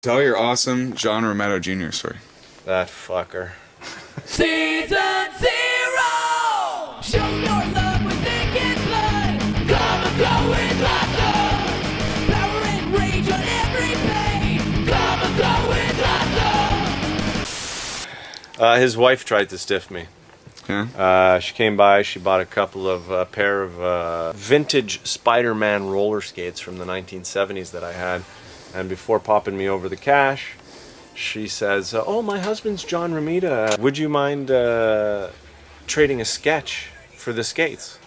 Tell your awesome John Romita Jr. story. That fucker. Season 0! Show your love with naked blood. Come and go with laughter. Power and rage on every page. Come and go with laughter. His wife tried to stiff me. Yeah. She came by, she bought a couple of pair of vintage Spider-Man roller skates from the 1970s that I had. And before popping me over the cash, she says, oh, my husband's John Romita. Would you mind trading a sketch for the skates?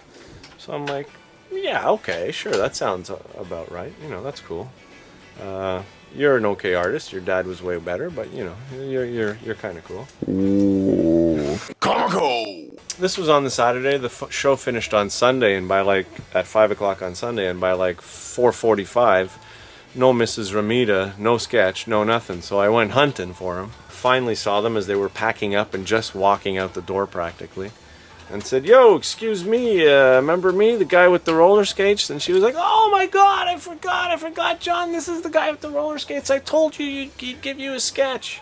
So I'm like, yeah, okay, sure, that sounds about right. You know, that's cool. You're an okay artist. Your dad was way better, but you know, you're kind of cool. Ooh. Komico! This was on the Saturday. The show finished on Sunday, and by like at 5 o'clock on Sunday, and by like 4:45. No Mrs. Romita, no sketch, no nothing. So I went hunting for him. Finally saw them as they were packing up and just walking out the door practically. And said, yo, excuse me, remember me, the guy with the roller skates? And she was like, oh my God, I forgot, John, this is the guy with the roller skates. I told you he'd give you a sketch.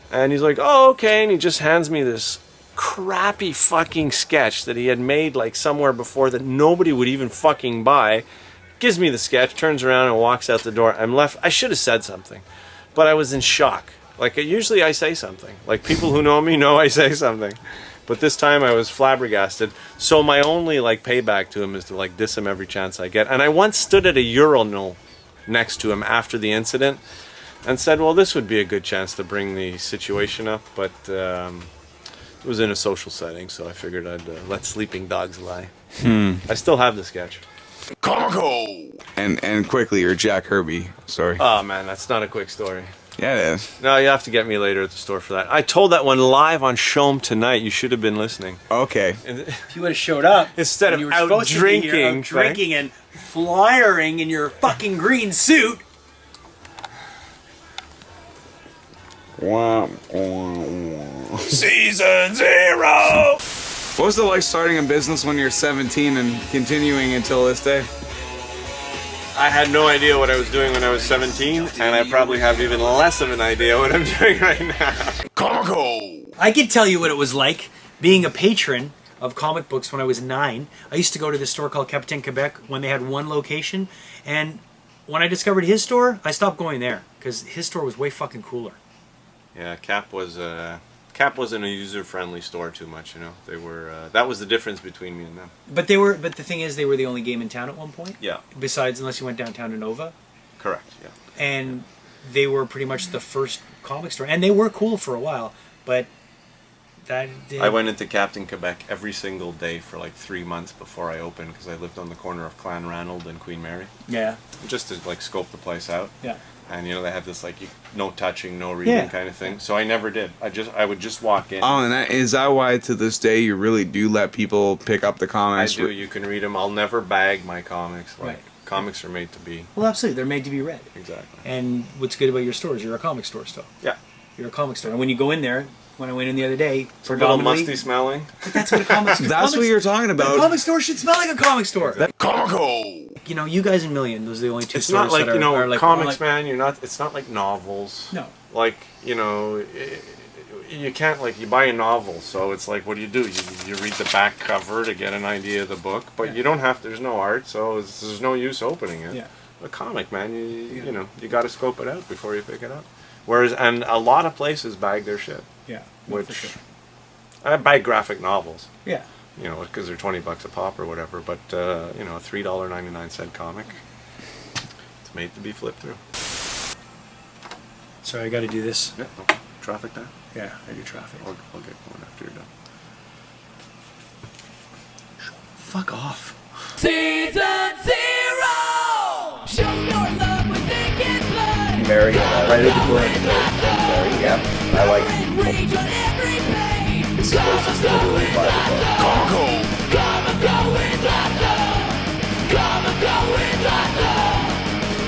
And he's like, oh, okay. And he just hands me this crappy fucking sketch that he had made like somewhere before that nobody would even fucking buy. Gives me the sketch, turns around and walks out the door. I'm left. I should have said something, but I was in shock. Like usually I say something. Like people who know me know I say something, but this time I was flabbergasted. So my only like payback to him is to like diss him every chance I get. And I once stood at a urinal next to him after the incident and said, well, this would be a good chance to bring the situation up, but it was in a social setting, so I figured I'd let sleeping dogs lie. I still have the sketch. Komico! And quickly, your Jack Kirby story. Oh man, that's not a quick story. Yeah, it is. No, you have to get me later at the store for that. I told that one live on Show'em tonight. You should have been listening. Okay. If you would have showed up Instead of you were out supposed drinking, to be here, out drinking and flyering in your fucking green suit. Season 0! What was it like starting a business when you're 17 and continuing until this day? I had no idea what I was doing when I was 17, and I probably have even less of an idea what I'm doing right now. Komico! I can tell you what it was like being a patron of comic books when I was 9. I used to go to this store called Capitaine Quebec when they had one location, and when I discovered his store, I stopped going there because his store was way fucking cooler. Yeah, Cap wasn't a user-friendly store too much, you know. They were that was the difference between me and them. But the thing is, they were the only game in town at one point. Yeah. Besides, unless you went downtown to Nova. Correct. Yeah. And they were pretty much the first comic store, and they were cool for a while. But I went into Captain Quebec every single day for like 3 months before I opened because I lived on the corner of Clan Ranald and Queen Mary. Yeah. Just to like scope the place out. Yeah. And you know they have this like no touching, no reading kind of thing. So I never did. I would just walk in. Oh, and is that why to this day you really do let people pick up the I comics? do. You can read them. I'll never bag my comics. Like, Right. Comics are made to be. Well, absolutely. They're made to be read. Exactly. And what's good about your store is you're a comic store still. Yeah. You're a comic store. And when you go in there, when I went in the other day, It's a little musty smelling. That's what a comic store That's what you're talking A about. comic store should smell like a comic store. Komico! You know, you guys and Million, those are the only two It's stores not like, that you know, are like, comics, like, man. It's not like novels. No. Like, you know, you can't, like, you buy a novel, so it's like, what do? You read the back cover to get an idea of the book, but you don't have, there's no art, so there's no use opening it. Yeah. A comic, man, you know, you got to scope it out before you pick it up. Whereas, and a lot of places bag their shit. Yeah. Which, for sure. I buy graphic novels. Yeah. You know, because they're $20 a pop or whatever, but, you know, a $3.99 comic, it's made to be flipped through. Sorry, I got to do this. Yeah, no, traffic time? Yeah, I do traffic. I'll get going after you're done. Fuck off. Season 0! Show your love with naked blood. Mary, Come right and at the go door. with laughter. Sorry, yeah.